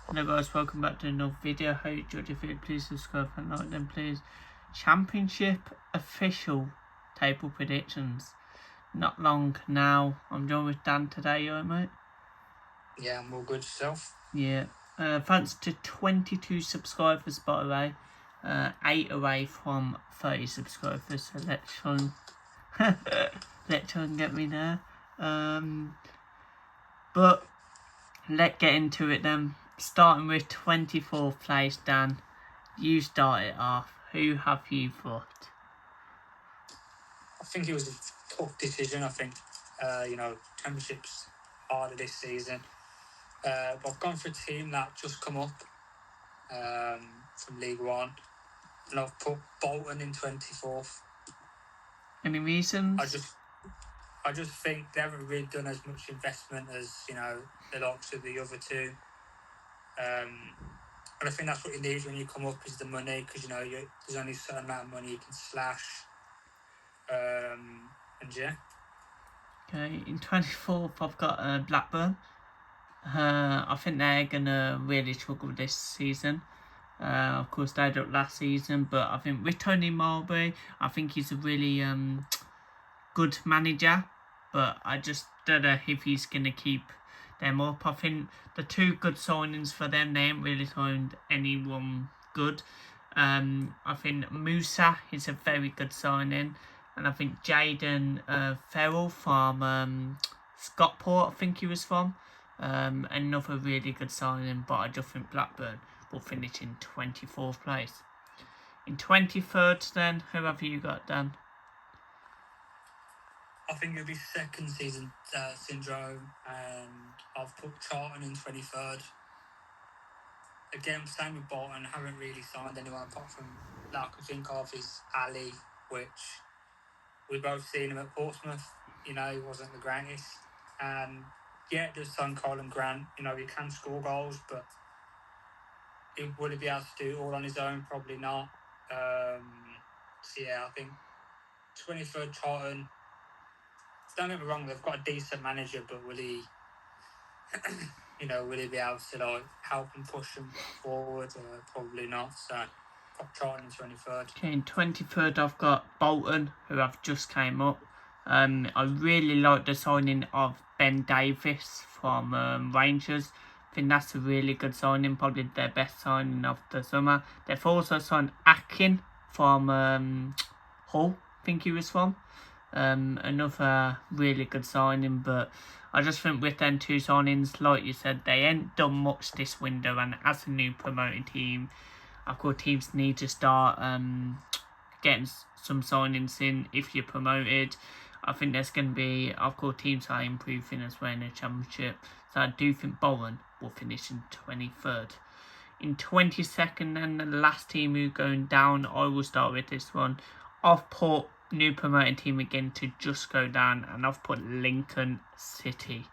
Hello guys, welcome back to another video. Hope you enjoyed the video. Please subscribe and like them please. Championship official table predictions. Not long now. I'm joined with Dan today, you alright mate? Yeah, I'm all good. Yourself? Yeah. Thanks to 22 subscribers by the way. 8 away from 30 subscribers, so let's try and get me there. But let's get into it then. Starting with 24th place, Dan. You start it off. Who have you thought? I think it was a tough decision. I think, Championship's harder this season. But I've gone for a team that just come up from League One, and I've put Bolton in 24th. Any reasons? I just think they haven't really done as much investment as the likes of the other two. And I think that's what you need when you come up is the money, because there's only a certain amount of money you can slash. And yeah. Okay, in 24th I've got Blackburn. I think they're gonna really struggle this season. Of course they did last season, but I think with Tony Marbury, I think he's a really good manager, but I just don't know if he's gonna keep them up. I think the two good signings for them, they ain't really signed anyone good. I think Musa is a very good signing, and I think Jaden Farrell from Stockport, I think he was from, another really good signing, but I just think Blackburn will finish in 24th place. In 23rd then, who have you got, Dan? I think it'll be second season syndrome, and I've put Charlton in 23rd. Again, same with Bolton, haven't really signed anyone apart from that I could think of is Ali, which we've both seen him at Portsmouth. He wasn't the greatest. And yeah, there's son Colin Grant, he can score goals, but will he be able to do it all on his own? Probably not. So yeah, I think 23rd Charlton. Don't get me wrong, they've got a decent manager, but will he, will he be able to help and push them forward? Probably not. So, got Charlton in 23rd. Okay, in 23rd I've got Bolton, who have just came up. I really like the signing of Ben Davis from Rangers. I think that's a really good signing, probably their best signing of the summer. They've also signed Akin from Hull, I think he was from. Another really good signing, but I just think with them two signings, like you said, they ain't done much this window, and as a new promoted team, of course teams need to start getting some signings in if you're promoted. I think there's going to be, of course, teams are improving as well in the Championship, so I do think Bolton will finish in 23rd. In 22nd, and the last team who's going down, I will start with this one. I've put new promoted team again to just go down, and I've put Lincoln City.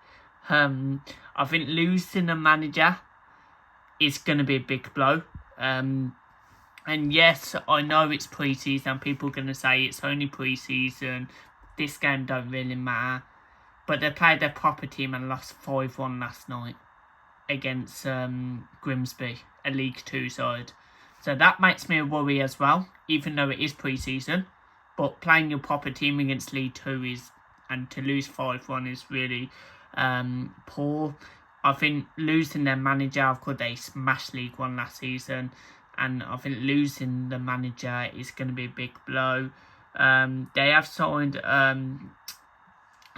I think losing a manager is going to be a big blow. And yes, I know it's pre-season. People are going to say it's only pre-season. This game don't really matter. But they played their proper team and lost 5-1 last night against Grimsby, a League 2 side. So that makes me a worry as well, even though it is pre-season. But playing your proper team against League 2 and to lose 5-1 is really poor. I think losing their manager, of course they smashed League 1 last season, and I think losing the manager is going to be a big blow. They have signed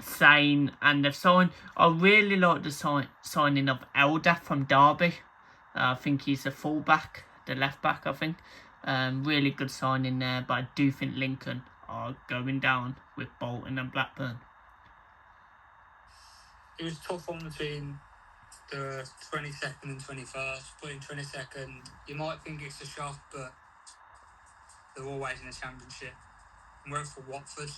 Sane, and they've signed, I really like the signing of Elder from Derby. I think he's a fullback, the left back I think. Really good signing there, but I do think Lincoln are going down with Bolton and Blackburn. It was a tough one between the 22nd and 21st. But in 22nd, you might think it's a shock, but they're always in the Championship. I'm going for Watford.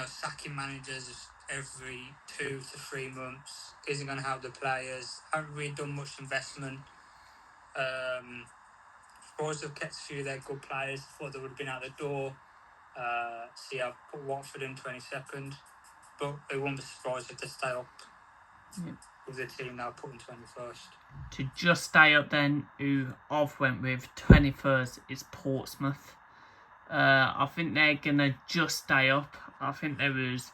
Sacking managers every 2 to 3 months isn't going to help the players. Haven't really done much investment. Surprised they've kept a few of their good players. Thought they would have been out the door. So yeah, I've put Watford in 22nd, but it won't be surprised if they stay up with the team now put in 21st. To just stay up then, who I've went with 21st is Portsmouth. I think they're gonna just stay up. I think they was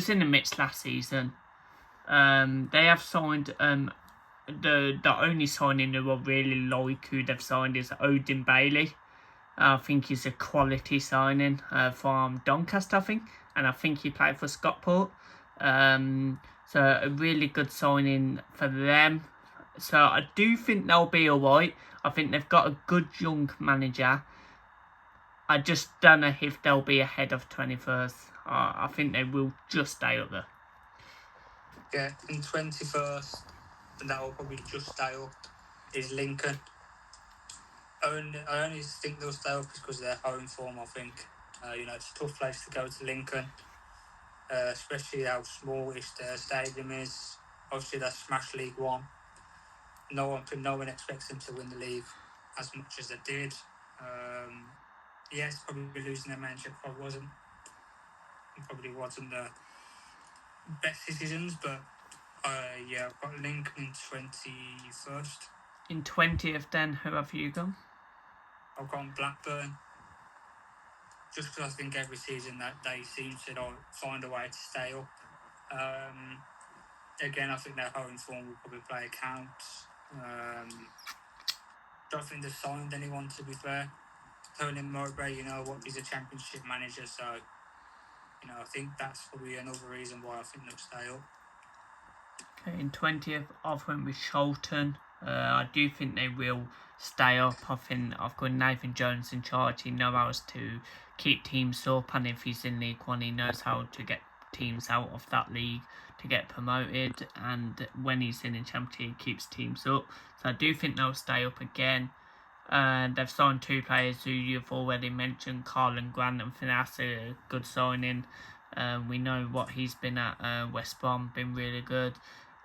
in the mix last season. They have signed the only signing who I really like who they've signed is Odin Bailey. I think he's a quality signing from Doncaster, I think, and I think he played for Stockport. So a really good signing for them. So I do think they'll be alright. I think they've got a good young manager. I just don't know if they'll be ahead of 21st. I think they will just stay up there. Yeah, in 21st, and that will probably just stay up, is Lincoln. I only think they'll stay up because of their home form, I think. It's a tough place to go to Lincoln, especially how smallish their stadium is. Obviously, they smashed League One. No one expects them to win the league as much as they did. Yes, probably losing their manager probably wasn't the best decisions, but I've got Lincoln in 21st. In 20th then, who have you gone? I've gone Blackburn. Just because I think every season that they seem to find a way to stay up. Again, I think their home form will probably play a count. Don't think they've signed anyone, to be fair. Tony Mowbray, he's a championship manager, so I think that's probably another reason why I think they'll stay up. Okay, in 20th, I've went with Charlton. I do think they will stay up. I think I've got Nathan Jones in charge. He knows how to keep teams up, and if he's in League One, he knows how to get teams out of that league to get promoted, and when he's in the Championship, he keeps teams up. So I do think they'll stay up again. They've signed two players who you've already mentioned, Carlin Grant, and I think that's a good signing. We know what he's been at West Brom, been really good.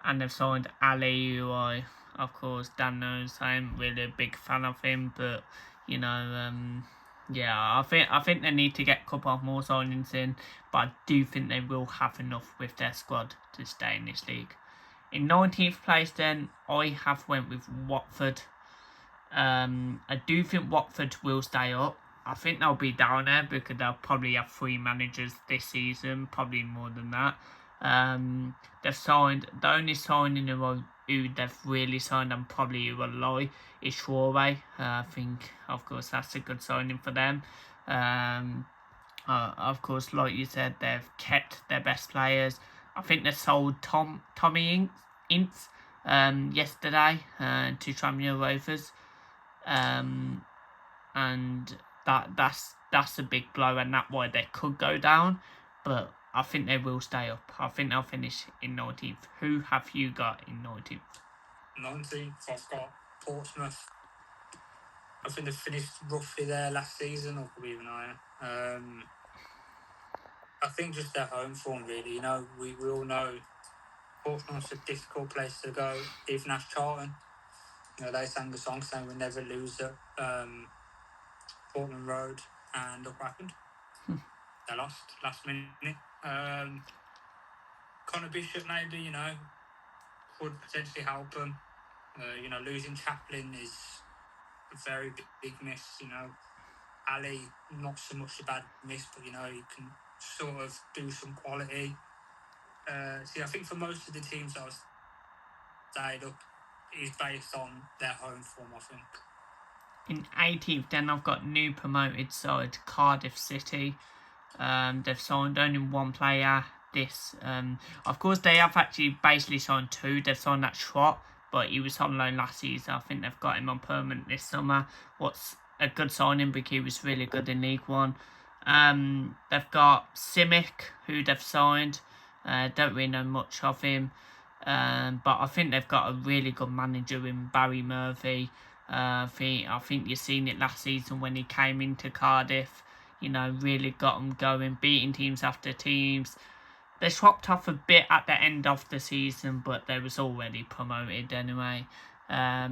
And they've signed Ali, who of course, Dan knows I'm really a big fan of him, but I think they need to get a couple of more signings in, but I do think they will have enough with their squad to stay in this league. In 19th place then, I have went with Watford. I do think Watford will stay up. I think they'll be down there because they'll probably have 3 managers this season, probably more than that. They've signed, the only signing who they've really signed, and probably who will lie, is Traore. I think, of course, that's a good signing for them. Of course, like you said, they've kept their best players. I think they sold Tommy Ince yesterday to Tranmere Rovers. And that's a big blow, and that's why they could go down, but I think they will stay up. I think they'll finish in 19th. Who have you got in 19th? 19th, I've got Portsmouth. I think they finished roughly there last season, or probably even higher. I think just their home form, really. We all know Portsmouth's a difficult place to go, even as Charlton. They sang a song saying we'll never lose at Portman Road, and look what happened. They lost last minute. Connor Bishop maybe, could potentially help them. Losing Chaplin is a very big miss. Ali, not so much a bad miss, but he can sort of do some quality. I think for most of the teams that have stayed up is based on their home form, I think. In 18th, then I've got new promoted side Cardiff City. They've signed only one player. Of course, they have actually basically signed 2. They've signed that Schrott, but he was on loan last season. I think they've got him on permanent this summer. What's a good signing because he was really good in League One. They've got Simic, who they've signed. Don't really know much of him. But I think they've got a really good manager in Barry Murphy. I think you've seen it last season when he came into Cardiff. Really got them going, beating teams after teams. They swapped off a bit at the end of the season, but they was already promoted anyway. I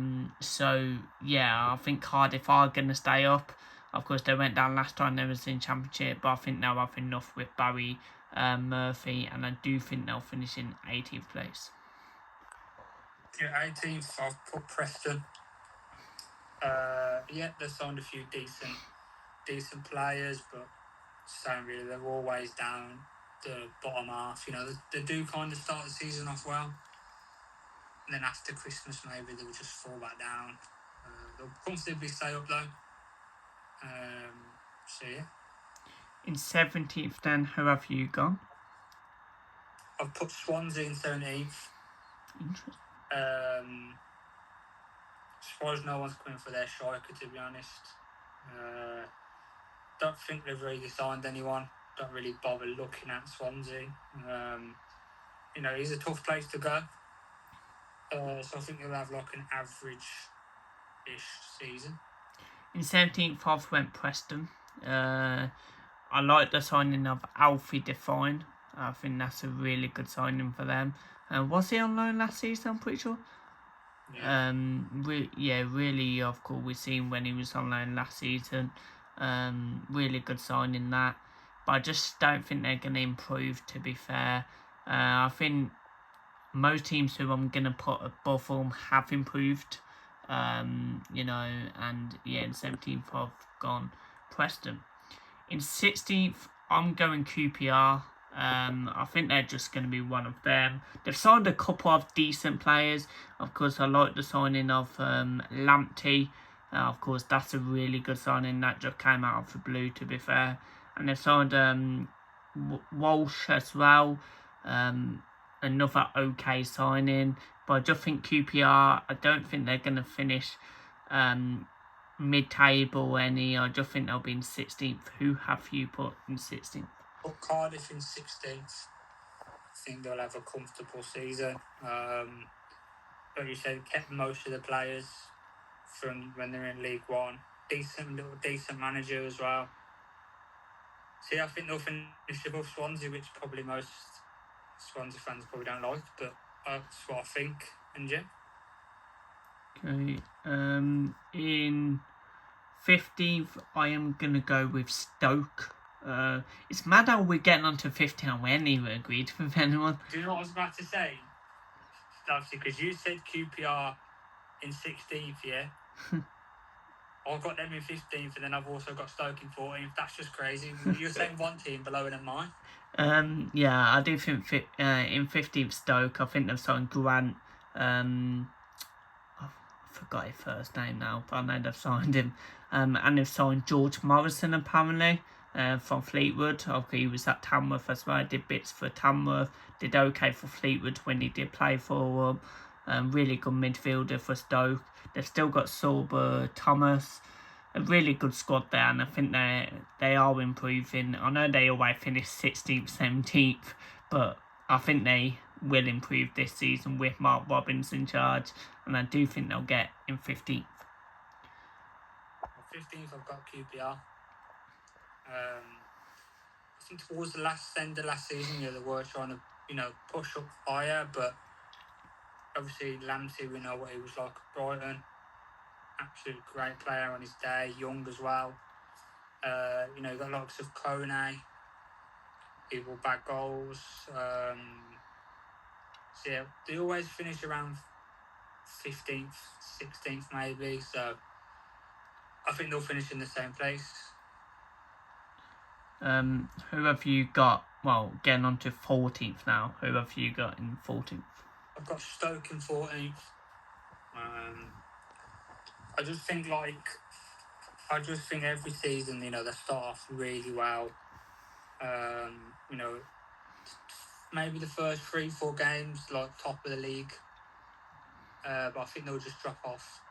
think Cardiff are going to stay up. Of course, they went down last time they was in Championship, but I think they'll have enough with Barry Murphy, and I do think they'll finish in 18th place. Yeah, 18th, I've put Preston. Yeah, they've signed a few decent players, but same really, they're always down the bottom half. You know, they do kind of start the season off well, and then after Christmas maybe they'll just fall back down. They'll comfortably stay up though. So yeah, In 17th, then, who have you gone? I've put Swansea in 17th. Interesting. Surprised no one's coming for their striker, to be honest. Don't think they've really signed anyone. Don't really bother looking at Swansea. You know, he's a tough place to go. So I think he'll have like an average-ish season. In 17th, I've went Preston. I like the signing of Alfie Define. I think that's a really good signing for them. Was he on loan last season? I'm pretty sure. Yeah. Really, of course, we've seen when he was on loan last season. Really good signing that. But I just don't think they're going to improve, to be fair. I think most teams who I'm going to put above them have improved. You know, and yeah, in 17th, I've gone Preston. In 16th, I'm going QPR. I think they're just going to be one of them. They've signed a couple of decent players. Of course, I like the signing of Lamptey. Of course, that's a really good signing. That just came out of the blue, to be fair. And they've signed Walsh as well. Another okay signing. But I just think QPR, I don't think they're going to finish mid-table I just think they'll be in 16th. Who have you put in 16th? Put Cardiff in 16th. I think they'll have a comfortable season. But you said kept most of the players from when they're in League One. Decent manager as well. See, I think they'll finish above Swansea, which probably most Swansea fans probably don't like, but that's what I think. And yeah. Okay. In 15th, I am going to go with Stoke. It's mad how we're getting on to 15 and we ain't even agreed with anyone. Do you know what I was about to say? Obviously, because you said QPR in 16th, yeah? I've got them in 15th, and then I've also got Stoke in 14th. That's just crazy. You're saying one team below than mine? Yeah, I do think in 15th Stoke, I think they've signed Grant. I forgot his first name now, but I know they've signed him. And they've signed George Morrison, apparently, from Fleetwood. Okay, he was at Tamworth as well. Did bits for Tamworth. Did okay for Fleetwood when he did play for them. Really good midfielder for Stoke. They've still got Sorba, Thomas. A really good squad there, and I think they are improving. I know they always finish 16th, 17th, but I think they will improve this season with Mark Robbins in charge, and I do think they'll get in 15th. 15th, I've got QPR. I think towards the end of last season, they were trying to, push up higher, but obviously Lamptey, we know what he was like at Brighton. Absolute great player on his day, young as well. You've got lots of Kone. He will back goals. So yeah, they always finish around 15th, 16th maybe. So I think they'll finish in the same place. Who have you got? Well, getting on to 14th now. Who have you got in 14th? I've got Stoke in 14th. I just think every season, they start off really well. Maybe the first 3-4 games, like top of the league. But I think they'll just drop off.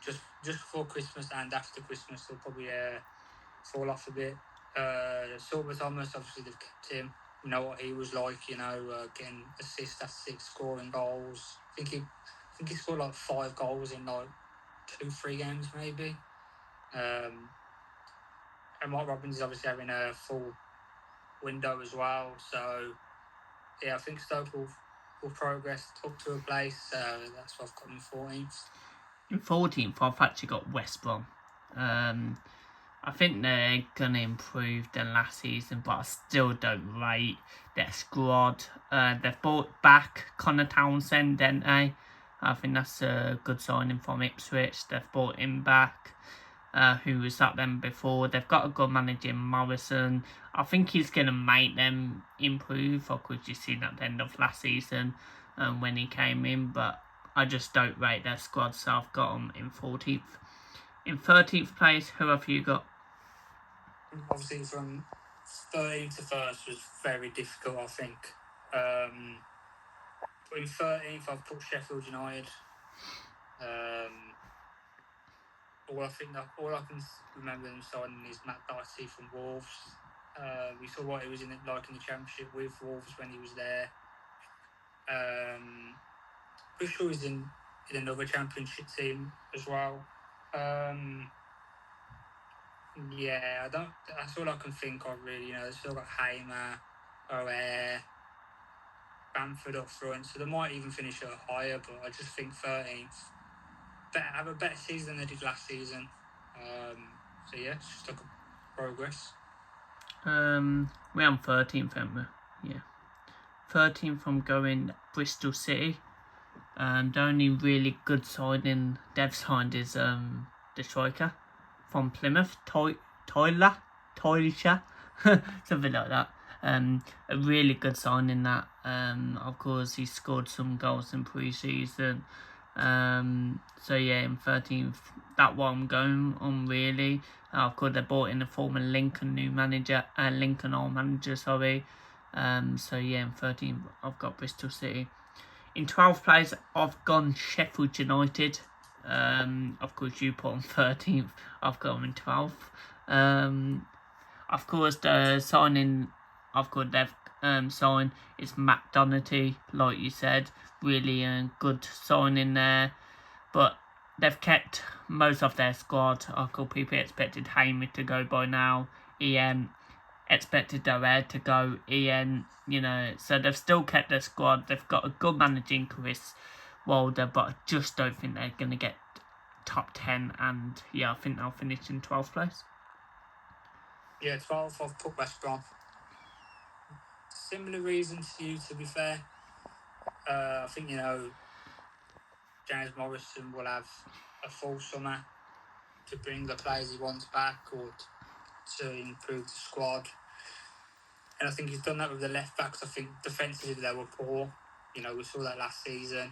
Just before Christmas and after Christmas, they'll probably fall off a bit. Sorba Thomas, obviously they've kept him. You know what he was like, getting assists after 6, scoring goals. I think he scored like 5 goals in like 2-3 games maybe. And Mark Robbins is obviously having a full window as well. So yeah, I think Stoke will progress up to a place. That's what I've got in 14th. In 14th, I've actually got West Brom. I think they're going to improve than last season, but I still don't rate their squad. They've brought back Connor Townsend, didn't they? I think that's a good signing from Ipswich. They've brought him back, who was at them before. They've got a good manager in Morrison. I think he's going to make them improve. Of course, you've seen at the end of last season when he came in, but I just don't rate their squad, so I've got them in 14th. In 13th place, who have you got? Obviously, from 13th to 1st was very difficult, I think. But in 13th, I've put Sheffield United. All I can remember them signing is Matt Darcy from Wolves. We saw what he was in the Championship with Wolves when he was there. Pretty sure he's in another Championship team as well. Yeah, that's all I can think of really. They've still got Hamer, O'Hare, Bamford up front, so they might even finish higher. But I just think 13th have a better season than they did last season. So yeah, it's just like a progress. We're on 13th, aren't we? Yeah. 13th, I'm going Bristol City. The only really good signing they've signed is the striker from Plymouth, Toiler, something like that. A really good signing that. Of course, he scored some goals in pre-season. So yeah, in 13th, that one I'm going on really. Of course, they brought in the former Lincoln old manager, sorry. So yeah, in 13th, I've got Bristol City. In 12th place, I've gone Sheffield United. Of course, you put on 13th. I've got them in 12th. Of course, the signing they've signed is Matt Doherty, like you said. Really a good signing there. But they've kept most of their squad. Of course, people expected Hamer to go by now. Ian expected O'Hare to go. Ian, so they've still kept their squad. They've got a good manager in Chris Wilder, but I just don't think they're going to get top 10. And yeah, I think they'll finish in 12th place. Yeah, 12th, I've put West Brom. Similar reasons to you, to be fair. I think, James Morrison will have a full summer to bring the players he wants back or to improve the squad. And I think he's done that with the left backs. I think defensively they were poor. We saw that last season.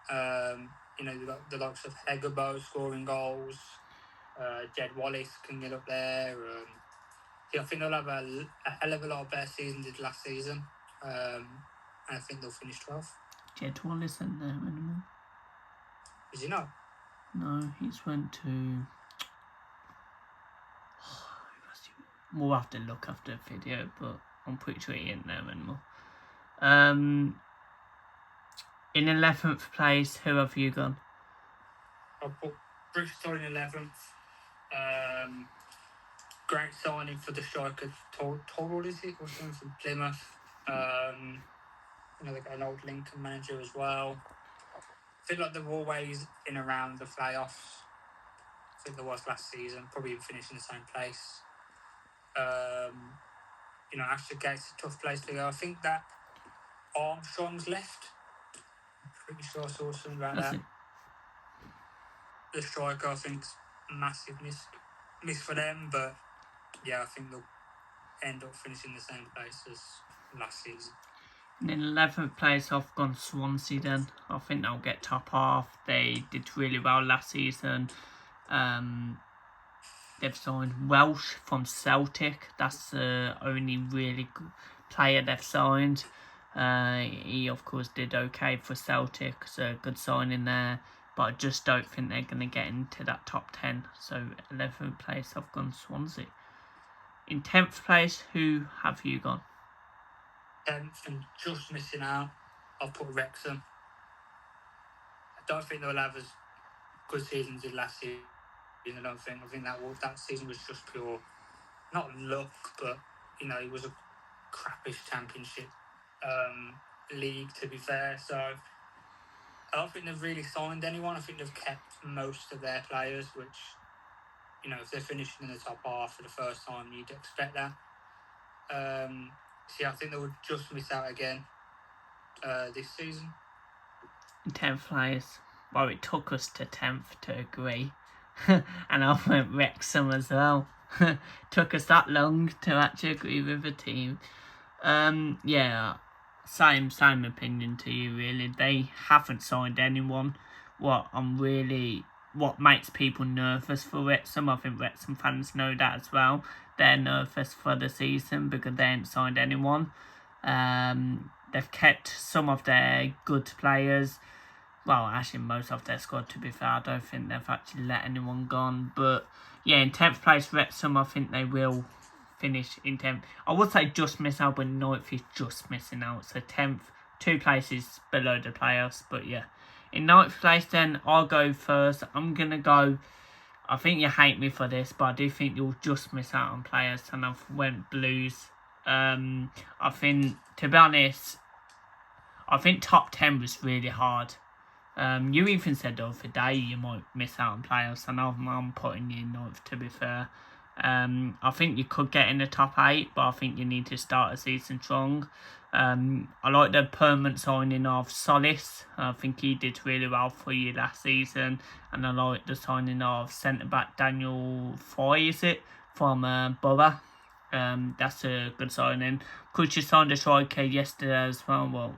You've got the likes of Hegebo scoring goals. Jed Wallace can get up there. I think they'll have a hell of a lot better season than last season. And I think they'll finish 12th. Jed Wallace isn't there anymore. Is he not? No, he's went to... We'll have to look after the video, but I'm pretty sure he ain't there anymore. In 11th place, who have you gone? I'll put Bristol in 11th. Great signing for the striker, Toral, is it? Or something from Plymouth. They got an old Lincoln manager as well. I feel like they're always in around the playoffs. I think there was last season, probably even finishing the same place. Ashton Gate's a tough place to go. I think that Armstrong's left. I'm pretty sure I saw something about that. The striker, I think, is a massive miss for them, but yeah, I think they'll end up finishing the same place as last season. In 11th place, I've gone Swansea then. I think they'll get top half. They did really well last season. They've signed Welsh from Celtic. That's the only really good player they've signed. He, of course, did okay for Celtic. So, good signing there. But I just don't think they're going to get into that top 10. So, 11th place, I've gone Swansea. In 10th place, who have you gone? 10th and just missing out, I've put Wrexham. I don't think they'll have as good seasons as last season. I think that season was just pure, not luck, but it was a crappish Championship league, to be fair. So I don't think they've really signed anyone. I think they've kept most of their players, which if they're finishing in the top half for the first time, you'd expect that. I think they would just miss out again this season. 10th place. Well, it took us to 10th to agree. And I went Wrexham as well. Took us that long to actually agree with the team. Yeah, same opinion to you really. They haven't signed anyone. What makes people nervous for Wrexham, I think Wrexham fans know that as well. They're nervous for the season because they ain't signed anyone. They've kept some of their good players. Well, actually most of their squad, to be fair. I don't think they've actually let anyone gone. But yeah, in 10th place Wrexham, I think they will finish in 10th. I would say just miss out, but 9th is just missing out. So 10th, 2 places below the playoffs. But yeah, in 9th place then, I'll go first. I'm going to go, I think you hate me for this, but I do think you'll just miss out on players. And I've went Blues. I think, to be honest, I think top 10 was really hard. You even said the other day you might miss out on playoffs, and I'm putting you in 9th, to be fair. I think you could get in the top 8, but I think you need to start a season strong. I like the permanent signing of Solis. I think he did really well for you last season, and I like the signing of centre-back Daniel Foy, is it, from Borough. That's a good signing. Could you sign the striker yesterday as well?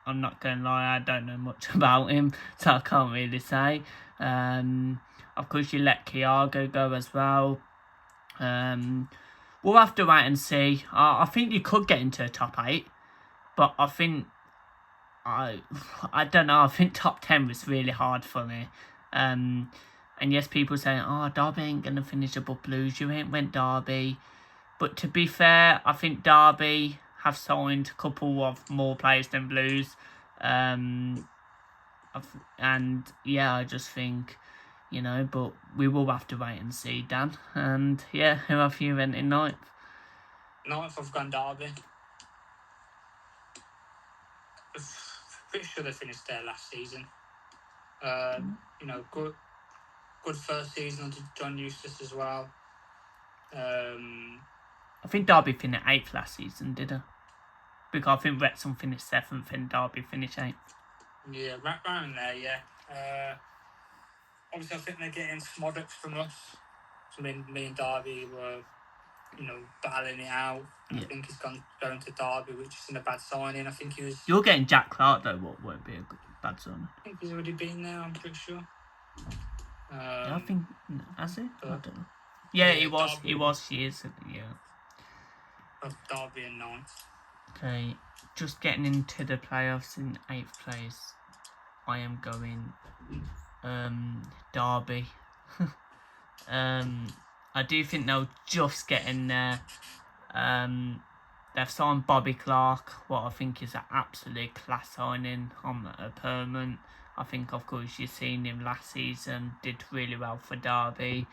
I'm not going to lie, I don't know much about him, so I can't really say. Of course, you let Thiago go as well. We'll have to wait and see. I think you could get into the top 8, but I think, I don't know, I think top 10 was really hard for me. And yes, people saying, oh, Derby ain't going to finish above Blues, you ain't went Derby. But to be fair, I think Derby have signed a couple of more players than Blues. And yeah, I just think, but we will have to wait and see, Dan. And yeah, who have you went in 9th? 9th, I've gone Derby. Pretty sure they finished there last season. Good first season under John Eustace as well. I think Derby finished 8th last season, did they? Because I think Wrexham finished 7th and Derby finished 8th. Yeah, right around there, yeah. Obviously, I think they're getting Smodocks from us. So me and Derby were, battling it out. Yeah. I think he's going to Derby, which isn't a bad signing. I think he was... You're getting Jack Clark, though, what won't be a bad signing. I think he's already been there, I'm pretty sure. Yeah, I think... Has he? I don't know. Yeah, he was years ago, yeah. Derby in 9th. Okay, just getting into the playoffs in 8th place. I am going Derby. I do think they'll just get in there. They've signed Bobby Clark, what I think is an absolute class signing on a permanent. I think, of course, you've seen him last season, did really well for Derby.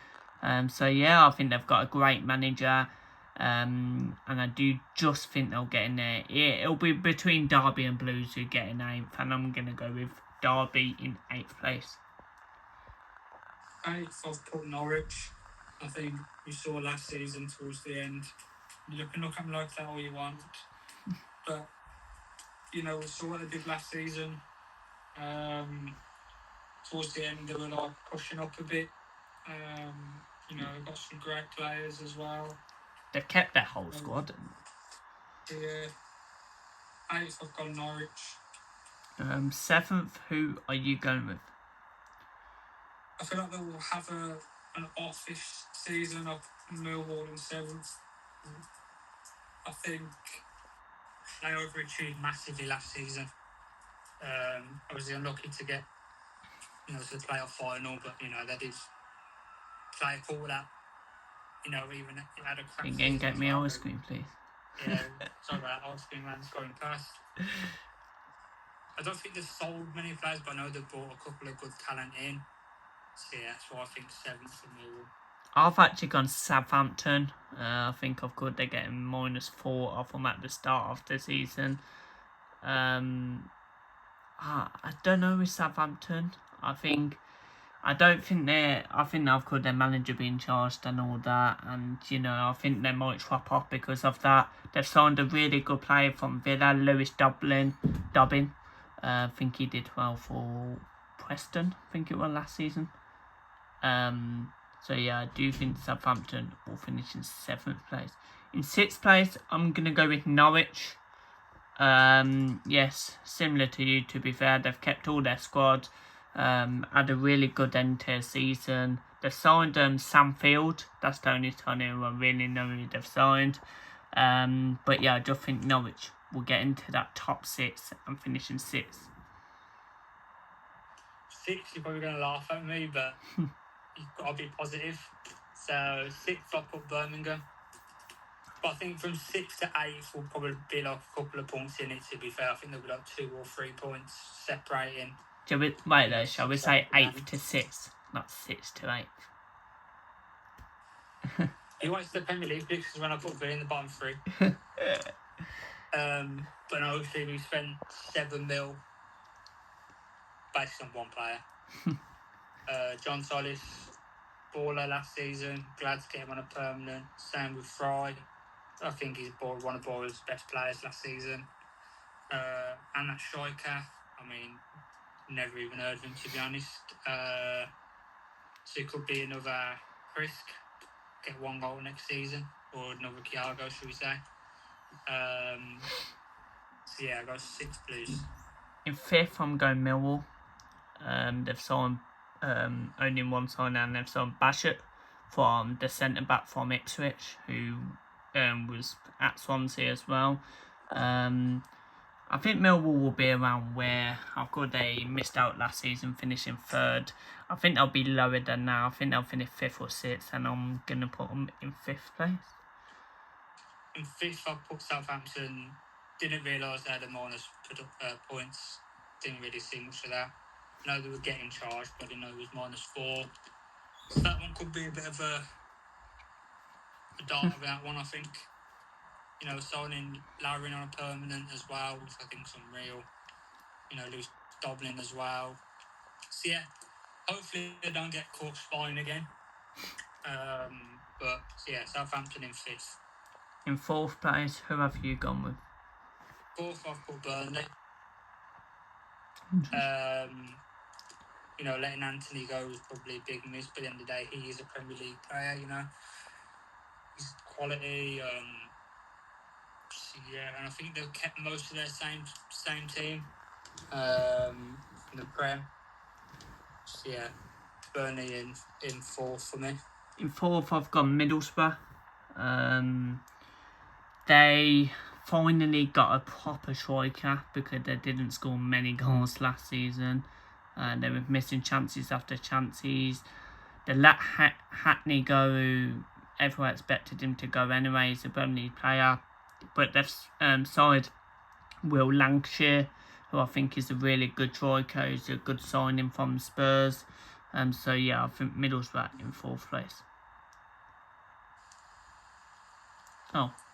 So yeah, I think they've got a great manager. And I do just think they'll get in there. It'll be between Derby and Blues who get in 8th, and I'm going to go with Derby in 8th place. 8th, I've put Norwich. I think we saw last season towards the end. You can look at them like that all you want. But, we saw what they did last season. Towards the end, they were pushing up a bit. Got some great players as well. They've kept their whole squad. Yeah. 8th, I've got Norwich. 7th, who are you going with? I feel like they will have an offish season of Millwall in 7th. I think they overachieved massively last season. I was unlucky to get, to the playoff final, but they did play a call that, even had a crap season. You can get me ice cream, please. Yeah, sorry about that. Ice cream man's going past. I don't think they've sold many players, but I know they've brought a couple of good talent in. So yeah, that's why I think 7th for Millwall. I've actually gone Southampton. I think I've got they're getting -4 off them at the start of the season. I don't know with Southampton. I think I don't think I think they've got their manager being charged and all that, and I think they might swap off because of that. They've signed a really good player from Villa, Lewis Dobbin. I think he did well for Preston, I think it was last season. So yeah, I do think Southampton will finish in 7th place. In 6th place, I'm going to go with Norwich. Yes, similar to you, to be fair. They've kept all their squad. Had a really good end to the season. They've signed Sam Field. That's the only time I really know who they've signed. But yeah, I just think Norwich will get into that top 6 and finish in 6th. 6, you're probably going to laugh at me, but you've got to be positive. So 6th, I'll put Birmingham. But I think from 6th to 8th will probably be like a couple of points in it, to be fair. I think there'll be like 2 or 3 points separating. Shall we say 8th to 6th, not 6th to 8th? He wants the Premier League because when I put Villa in the bottom 3. But obviously we spent 7 mil based on one player. John Solis, baller last season. Glad to get him on a permanent. Same with Fry. I think he's one of Boyle's best players last season. And that striker, I mean, never even heard of him, to be honest. So it could be another Frisk, get 1 goal next season, or another Thiago, should we say. So yeah, I got 6 Blues. In 5th, I'm going Millwall. They've signed only one signing, and they've signed Bashut from the centre back from Ipswich, who was at Swansea as well. I think Millwall will be around where they missed out last season, finishing 3rd. I think they'll be lower than that. I think they'll finish 5th or 6th, and I'm going to put them in 5th place. In 5th, I put Southampton. Didn't realise they had a minus points. Didn't really see much of that. I know they were getting charged, but I didn't know it was -4. So that one could be a bit of a dart of that one, I think. Signing Lowry on a permanent as well, which I think is unreal. Lewis Doblin as well. So yeah, hopefully they don't get caught spying again. But yeah, Southampton in 5th. In 4th place, who have you gone with? 4th, I've put Burnley. Letting Anthony go was probably a big miss, but at the end of the day, he is a Premier League player, He's quality. And I think they've kept most of their same team in the Prem. So yeah, Burnley in 4th for me. In 4th, I've got Middlesbrough. They finally got a proper striker because they didn't score many goals last season. They were missing chances after chances. They let Hackney go, who everyone expected him to go anyway. He's a Burnley player. But they've signed Will Lancashire, who I think is a really good striker. He's a good signing from Spurs. So yeah, I think Middlesbrough in 4th place.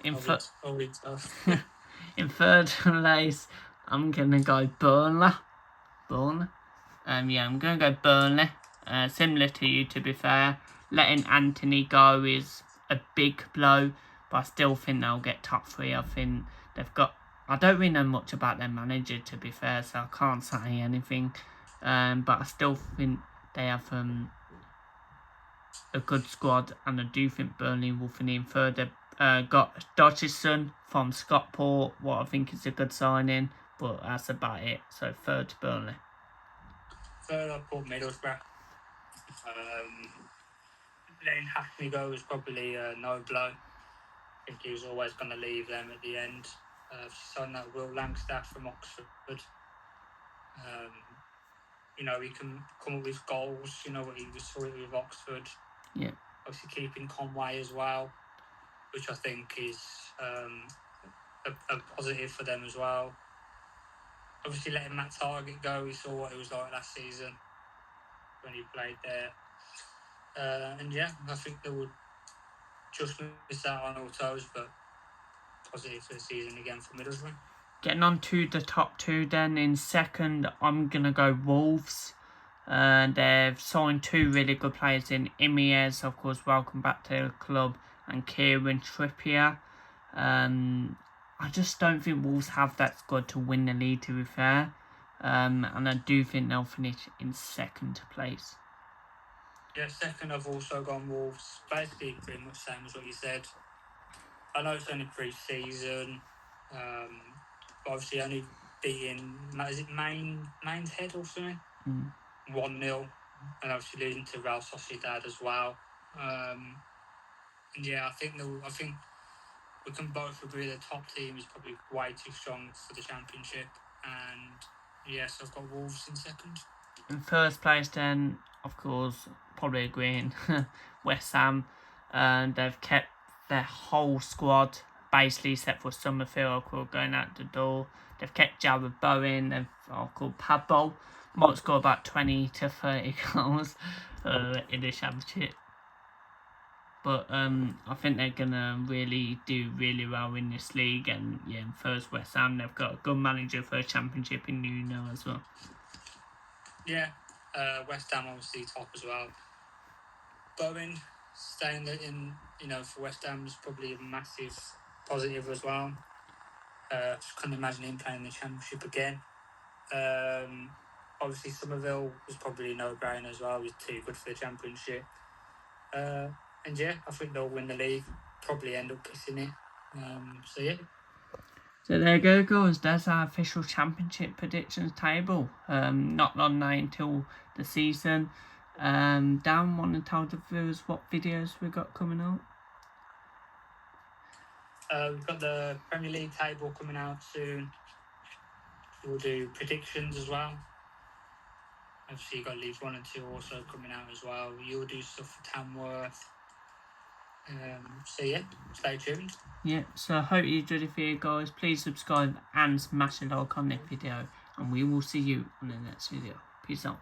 In 3rd place, I'm gonna go Burnley. I'm gonna go Burnley. Similar to you, to be fair. Letting Anthony go is a big blow, but I still think they'll get top 3. I think they've got. I don't really know much about their manager, to be fair, so I can't say anything. But I still think they have a good squad, and I do think Burnley will finish in 3rd. They've got Dodgson from Stockport, what I think is a good signing, but that's about it. So 3rd Burnley. 3rd, I put Middlesbrough. Letting Hackney go was probably no blow. I think he was always going to leave them at the end. Signed that Will Langstaff from Oxford. He can come up with goals. What he saw it with Oxford. Yeah. Obviously keeping Conway as well, which I think is a positive for them as well. Obviously letting Matt Target go, we saw what it was like last season when he played there. I think they would just miss out on all toes, but positive for the season again for Middlesbrough. Getting on to the top 2 then. In 2nd, I'm going to go Wolves. And they've signed 2 really good players in Imiez, of course, welcome back to the club, and Kieran Trippier. I just don't think Wolves have that squad to win the league, to be fair. And I do think they'll finish in 2nd place. Yeah, second I've also gone Wolves. Basically pretty much same as what you said. I know it's only pre-season. Obviously only beating, is it Mainz Head or something? 1-0. And obviously losing to Real Sociedad as well. And yeah, I think we can both agree the top team is probably way too strong for the Championship. And yes, I've got Wolves in 2nd. In 1st place then, of course, probably agreeing, West Ham. And they've kept their whole squad, basically except for Summerfield, going out the door. They've kept Jared Bowen, they've called Pablo. Might score about 20 to 30 goals in the Championship. But I think they're going to really do really well in this league. And yeah, in 1st West Ham, they've got a good manager for a Championship in Nuno as well. Yeah, West Ham obviously top as well. Bowen staying in, for West Ham is probably a massive positive as well. Just couldn't imagine him playing the Championship again. Obviously Somerville was probably a no-brainer as well. He was too good for the Championship. And yeah, I think they'll win the league. Probably end up pissing it. So yeah. So there you go, guys. That's our official Championship predictions table. Not long now until the season. Dan, want to tell the viewers what videos we got coming out? We've got the Premier League table coming out soon. We'll do predictions as well. Obviously, you've got League 1 and 2 also coming out as well. You'll do stuff for Tamworth. So yeah, stay tuned. Yeah, so I hope you enjoyed the video, guys. Please subscribe and smash a like on this video. And we will see you on the next video. Peace out.